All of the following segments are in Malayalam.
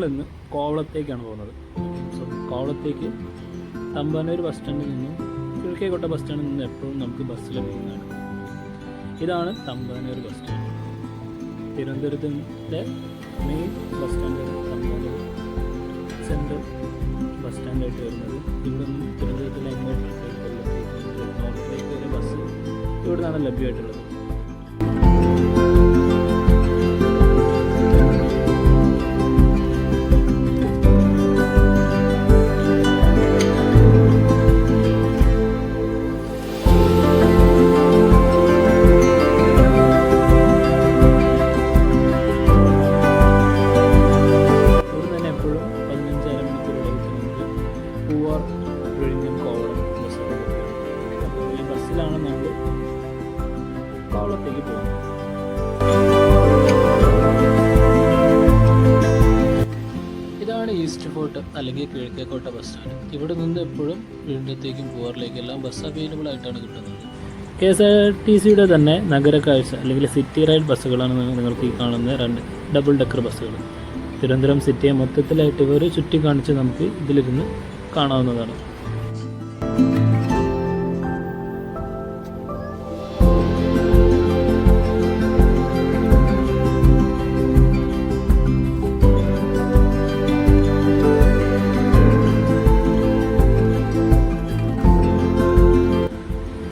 നമ്മളിന്ന് കോവളത്തേക്കാണ് പോകുന്നത്. സോ കോവളത്തേക്ക് തമ്പാനൂർ ബസ് സ്റ്റാൻഡിൽ നിന്നും കിഴക്കേക്കോട്ട ബസ് സ്റ്റാൻഡിൽ നിന്ന് എപ്പോഴും നമുക്ക് ബസ് ലഭിക്കുന്നതാണ്. ഇതാണ് തമ്പാനൂർ ബസ് സ്റ്റാൻഡ്. തിരുവനന്തപുരത്തിൻ്റെ മെയിൻ ബസ് സ്റ്റാൻഡാണ് തമ്പാനൂർ സെൻട്രൽ ബസ് സ്റ്റാൻഡായിട്ട് വരുന്നത്. ഇവിടെ നിന്ന് തിരുവനന്തപുരത്തിലെ നോർത്തിലേക്ക് വരെ ബസ് ഇവിടെ നിന്നാണ് ലഭ്യമായിട്ടുള്ളത്. ബസ്സിലാണ് നമ്മൾ കോവളത്തേക്ക് പോകുന്നത്. ഇതാണ് ഈസ്റ്റ് ഫോർട്ട് അല്ലെങ്കിൽ കിഴക്കേക്കോട്ട ബസ് സ്റ്റാൻഡ്. ഇവിടെ നിന്ന് എപ്പോഴും വീണ്ടത്തേക്കും പൂവാറിലേക്കെല്ലാം ബസ് അവൈലബിൾ ആയിട്ടാണ് കിട്ടുന്നത്. KSRTCയുടെ തന്നെ നഗരക്കാഴ്ച അല്ലെങ്കിൽ സിറ്റി റൈഡ് ബസ്സുകളാണ് നിങ്ങൾക്ക് ഈ കാണുന്ന 2 ഡബിൾ ഡെക്കർ ബസ്സുകൾ. തിരുവനന്തപുരം സിറ്റിയെ മൊത്തത്തിലായിട്ട് ഇവർ ചുറ്റി കാണിച്ച് നമുക്ക് ഇതിലിരുന്ന് കാണാവുന്നതാണ്.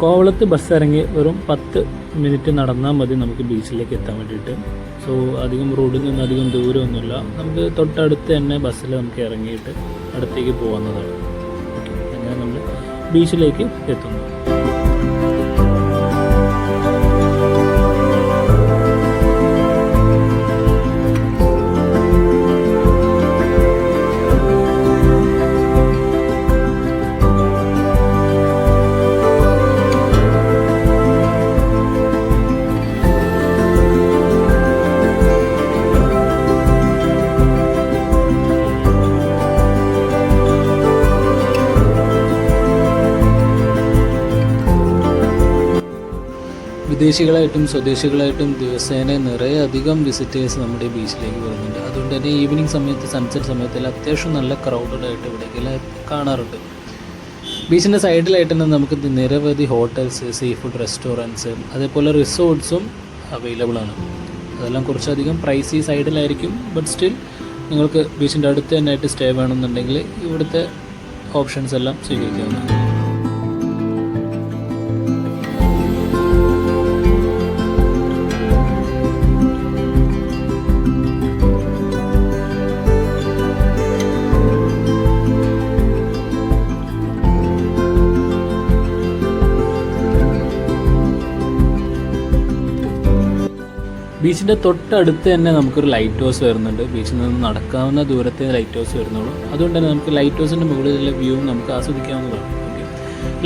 കോവളത്ത് ബസ് ഇറങ്ങി വെറും 10 മിനിറ്റ് നടന്നാൽ മതി നമുക്ക് ബീച്ചിലേക്ക് എത്താൻ വേണ്ടിയിട്ട്. സോ അധികം റോഡിൽ നിന്ന് അധികം ദൂരമൊന്നുമില്ല. നമുക്ക് തൊട്ടടുത്ത് തന്നെ ബസ്സിൽ നമുക്ക് ഇറങ്ങിയിട്ട് അടുത്തേക്ക് പോകുന്നതാണ്. ഓക്കെ, അങ്ങനെ നമ്മൾ ബീച്ചിലേക്ക് എത്തുന്നു. വിദേശികളായിട്ടും സ്വദേശികളായിട്ടും ദിവസേന നിറയെ അധികം വിസിറ്റേഴ്സ് നമ്മുടെ ബീച്ചിലേക്ക് വരുന്നുണ്ട്. അതുകൊണ്ട് തന്നെ ഈവനിങ് സമയത്ത്, സൺസെറ്റ് സമയത്തെല്ലാം അത്യാവശ്യം നല്ല ക്രൗഡഡ് ആയിട്ട് ഇവിടേക്കെല്ലാം കാണാറുണ്ട്. ബീച്ചിൻ്റെ സൈഡിലായിട്ട് തന്നെ നമുക്ക് നിരവധി ഹോട്ടൽസ്, സീ ഫുഡ് റെസ്റ്റോറൻറ്റ്സ്, അതേപോലെ റിസോർട്ട്സും അവൈലബിൾ ആണ്. അതെല്ലാം കുറച്ചധികം പ്രൈസി സൈഡിലായിരിക്കും. ബട്ട് സ്റ്റിൽ നിങ്ങൾക്ക് ബീച്ചിൻ്റെ അടുത്ത് തന്നെ ആയിട്ട് സ്റ്റേ വേണമെന്നുണ്ടെങ്കിൽ ഇവിടുത്തെ ഓപ്ഷൻസ് എല്ലാം സ്വീകരിക്കാവുന്നതാണ്. ബീച്ചിൻ്റെ തൊട്ടടുത്ത് തന്നെ നമുക്കൊരു ലൈറ്റ് ഹൗസ് വരുന്നുണ്ട്. ബീച്ചിൽ നിന്ന് നടക്കാവുന്ന ദൂരത്തെ ലൈറ്റ് ഹൗസ് വരുന്നുള്ളൂ. അതുകൊണ്ട് തന്നെ നമുക്ക് ലൈറ്റ് ഹൗസിൻ്റെ മുകളിലുള്ള വ്യൂ നമുക്ക് ആസ്വദിക്കാവുന്നതാണ്. ഓക്കെ,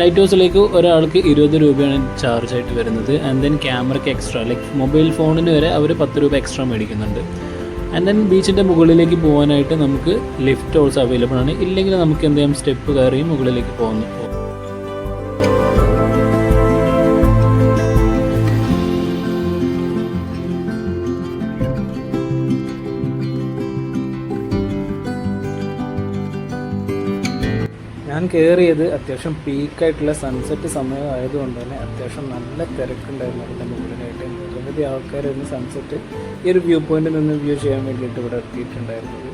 ലൈറ്റ് ഹൗസിലേക്ക് ഒരാൾക്ക് 20 രൂപയാണ് ചാർജ് ആയിട്ട് വരുന്നത്. ആൻഡ് ദെൻ ക്യാമറയ്ക്ക് എക്സ്ട്രാ, ലൈക്ക് മൊബൈൽ ഫോണിന് വരെ അവർ 10 രൂപ എക്സ്ട്രാ മേടിക്കുന്നുണ്ട്. ആൻഡ് ദെൻ ബീച്ചിൻ്റെ മുകളിലേക്ക് പോകാനായിട്ട് നമുക്ക് ലിഫ്റ്റ് ഓൾസോ അവൈലബിൾ ആണ്. ഇല്ലെങ്കിൽ നമുക്ക് എന്തെങ്കിലും സ്റ്റെപ്പ് കയറിയും മുകളിലേക്ക് പോകുന്നു. ഞാൻ കയറിയത് അത്യാവശ്യം പീക്കായിട്ടുള്ള സൺസെറ്റ് സമയം ആയതുകൊണ്ട് തന്നെ അത്യാവശ്യം നല്ല തിരക്കുണ്ടായിരുന്നു. അതിൻ്റെ മുകളിലായിട്ട് നിരവധി ആൾക്കാരായിരുന്നു സൺസെറ്റ് ഈ ഒരു വ്യൂ പോയിന്റിൽ നിന്ന് വ്യൂ ചെയ്യാൻ വേണ്ടിയിട്ട് ഇവിടെ എത്തിയിട്ടുണ്ടായിരുന്നത്.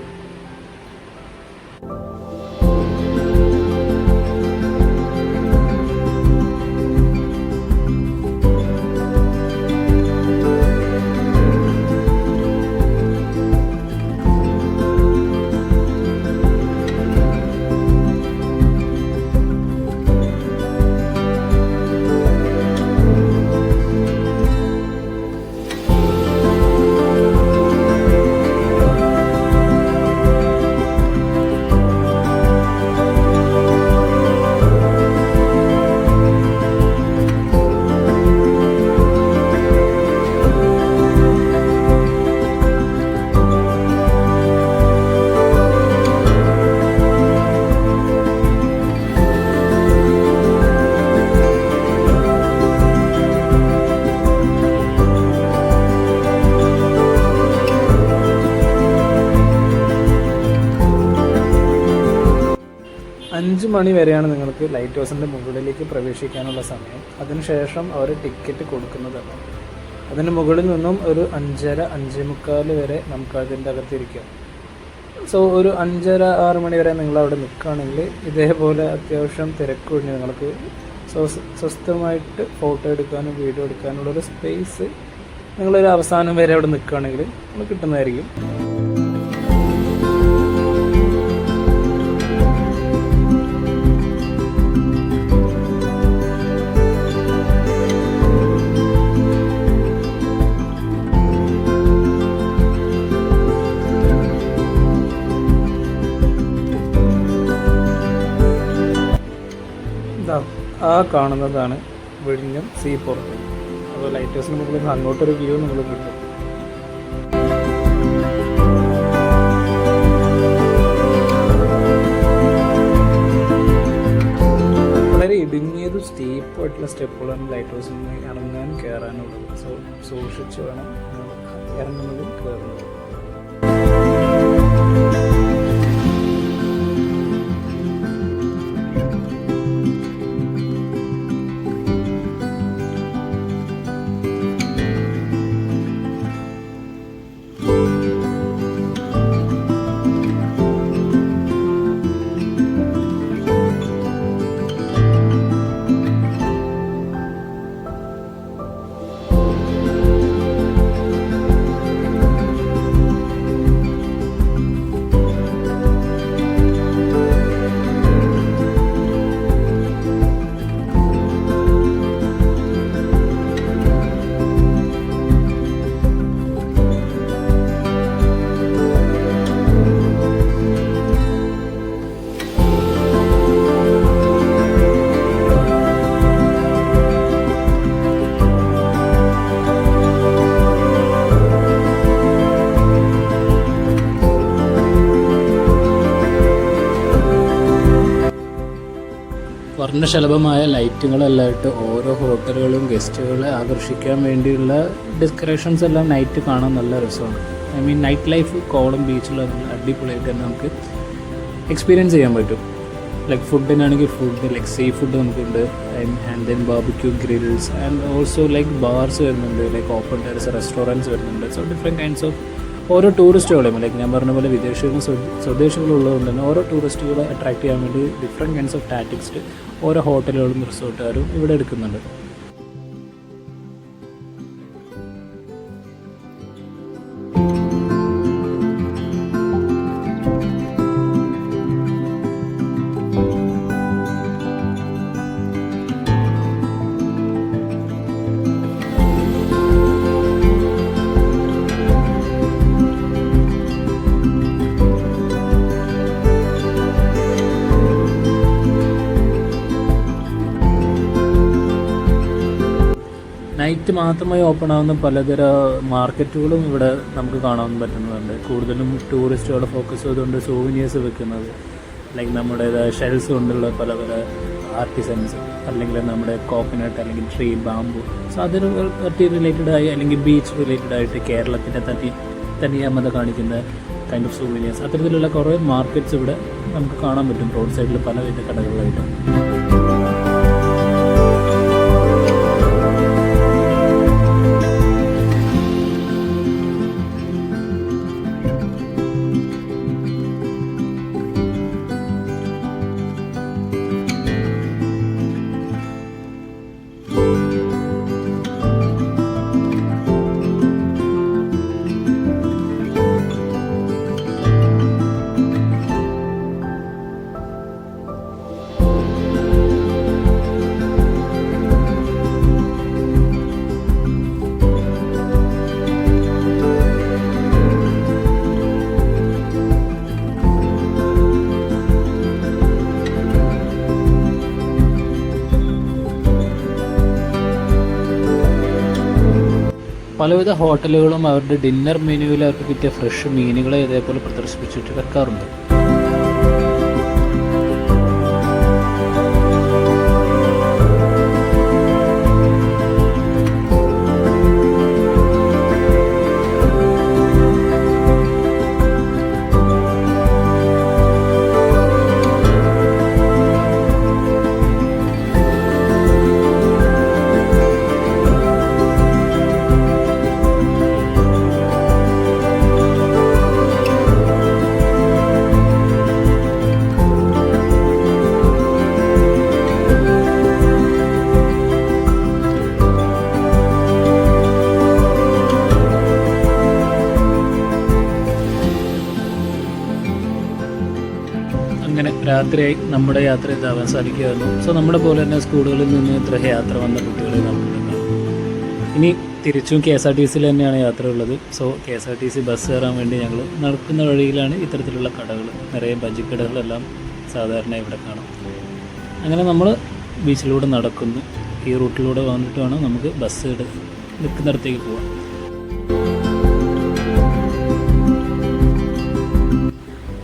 മണി വരെയാണ് നിങ്ങൾക്ക് ലൈറ്റ് ഹൗസിൻ്റെ മുകളിലേക്ക് പ്രവേശിക്കാനുള്ള സമയം. അതിനുശേഷം അവർ ടിക്കറ്റ് കൊടുക്കുന്നതല്ല. അതിന് മുകളിൽ നിന്നും ഒരു 5:30 5:45 വരെ നമുക്ക് അതിൻ്റെ അകത്തിരിക്കാം. സോ ഒരു 5:30 6 മണി വരെ നിങ്ങൾ അവിടെ നിൽക്കുകയാണെങ്കിൽ ഇതേപോലെ അത്യാവശ്യം തിരക്കൊഴിഞ്ഞ് നിങ്ങൾക്ക് സ്വസ്ഥമായിട്ട് ഫോട്ടോ എടുക്കാനും വീഡിയോ എടുക്കാനുള്ളൊരു സ്പേസ് നിങ്ങളൊരു അവസാനം വരെ അവിടെ നിൽക്കുകയാണെങ്കിൽ നമ്മൾ കിട്ടുന്നതായിരിക്കും. ആ കാണുന്നതാണ് വിഴിഞ്ഞം സീ പോർട്ട്. അപ്പോൾ ലൈറ്റ് ഹൗസിന് മുകളിൽ അങ്ങോട്ടൊരു വ്യൂ നിങ്ങൾ കിട്ടും. വളരെ ഇടുങ്ങിയതും സ്റ്റീപ്പായിട്ടുള്ള സ്റ്റെപ്പുകളാണ് ലൈറ്റ് ഹൗസിൽ നിന്ന് ഇറങ്ങാൻ കയറാനുള്ളത്. സോ സൂക്ഷിച്ച് വേണം ഇറങ്ങുന്നതും കയറുന്നതും. വർണ്ണശലഭമായ ലൈറ്റുകളെല്ലാം ഇട്ട് ഓരോ ഹോട്ടലുകളും ഗസ്റ്റുകളെ ആകർഷിക്കാൻ വേണ്ടിയുള്ള ഡെക്കറേഷൻസ് എല്ലാം നൈറ്റ് കാണാൻ നല്ല രസമാണ്. I mean night life Kovalam ബീച്ചിൽ അടിപൊളിയായിട്ട് തന്നെ നമുക്ക് എക്സ്പീരിയൻസ് ചെയ്യാൻ പറ്റും. ലൈക്ക് ഫുഡിനാണെങ്കിൽ ഫുഡ് ലൈക്ക് സീ ഫുഡ് നമുക്കുണ്ട്, and then barbecue grills and also like bars വരുന്നുണ്ട്, ലൈക്ക് ഓപ്പൺ ടെറസ് റെസ്റ്റോറൻറ്റ്സ് വരുന്നുണ്ട്. സോ ഡിഫറെൻറ്റ് കൈൻഡ്സ് ഓഫ് ഓരോ ടൂറിസ്റ്റുകളെയും ലൈക്ക് ഞാൻ പറഞ്ഞ പോലെ വിദേശികളും സ്വദേശികളുള്ളതുകൊണ്ട് തന്നെ ഓരോ ടൂറിസ്റ്റുകളെ അട്രാക്ട് ചെയ്യാൻ വേണ്ടി ഡിഫറെൻറ്റ് കൈൻഡ്സ് ഓഫ് ടാറ്റിക്സ് ഓരോ ഹോട്ടലുകളും റിസോർട്ടുകാരും ഇവിടെ എടുക്കുന്നുണ്ട്. നൈറ്റ് മാത്രമായി ഓപ്പൺ ആവുന്ന പലതര മാർക്കറ്റുകളും ഇവിടെ നമുക്ക് കാണാൻ പറ്റുന്നുണ്ട്. കൂടുതലും ടൂറിസ്റ്റുകളെ ഫോക്കസ് ചെയ്തുകൊണ്ട് സോവിനിയേഴ്സ് വെക്കുന്നത്, ലൈക്ക് നമ്മുടേതായ ഷെൽസ് കൊണ്ടുള്ള പല പല ആർട്ടിസൻസ്, അല്ലെങ്കിൽ നമ്മുടെ കോക്കനട്ട് അല്ലെങ്കിൽ ട്രീ ബാമ്പു, സോ അതിന് പറ്റി റിലേറ്റഡ് ആയി അല്ലെങ്കിൽ ബീച്ച് റിലേറ്റഡ് ആയിട്ട് കേരളത്തിൻ്റെ തനിയാമത കാണിക്കുന്ന കൈൻഡ് ഓഫ് സോവിനിയേഴ്സ്, അത്തരത്തിലുള്ള കുറേ മാർക്കറ്റ്സ് ഇവിടെ നമുക്ക് കാണാൻ പറ്റും റോഡ് സൈഡിൽ പലവിധ കടകളായിട്ട്. പലവിധ ഹോട്ടലുകളും അവരുടെ ഡിന്നർ മെനുവിൽ അവർക്ക് കിട്ടിയ ഫ്രഷ് മീനുകളെ ഇതേപോലെ പ്രദർശിപ്പിച്ചിട്ട് വെക്കാറുണ്ട്. രാത്രിയായി നമ്മുടെ യാത്ര ഇതാവാൻ സാധിക്കുമായിരുന്നു. സോ നമ്മുടെ പോലെ തന്നെ സ്കൂളുകളിൽ നിന്ന് ഇത്ര യാത്ര വന്ന കുട്ടികളെ നമുക്ക് ഇനി തിരിച്ചും KSRTCയിൽ തന്നെയാണ് യാത്ര ഉള്ളത്. സോ KSRTC ബസ് കയറാൻ വേണ്ടി ഞങ്ങൾ നടക്കുന്ന വഴിയിലാണ് ഇത്തരത്തിലുള്ള കടകൾ, നിറയെ ബജിക്കടകളെല്ലാം സാധാരണ ഇവിടെ കാണാം. അങ്ങനെ നമ്മൾ ബീച്ചിലൂടെ നടക്കുന്നു. ഈ റൂട്ടിലൂടെ വന്നിട്ട് വേണം നമുക്ക് ബസ് നിൽക്കുന്നിടത്തേക്ക് പോകാം.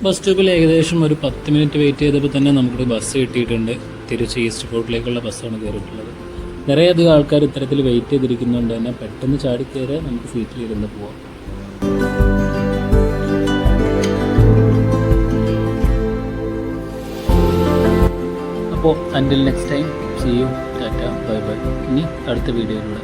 ബസ് സ്റ്റോപ്പിൽ ഏകദേശം ഒരു 10 മിനിറ്റ് വെയിറ്റ് ചെയ്തപ്പോൾ തന്നെ നമുക്ക് ബസ് കിട്ടിയിട്ടുണ്ട്. തിരിച്ച് ഈസ്റ്റ് ഫോർട്ടിലേക്കുള്ള ബസ്സാണ് കയറിയിട്ടുള്ളത്. നിറയെയധികം ആൾക്കാർ ഇത്തരത്തിൽ വെയിറ്റ് ചെയ്തിരിക്കുന്നുണ്ട് തന്നെ പെട്ടെന്ന് ചാടിക്കയറി നമുക്ക് സീറ്റിലിരുന്ന് പോവാം. അപ്പോൾ until next time, see you, tata, bye bye. ഇനി അടുത്ത വീഡിയോയിലൂടെ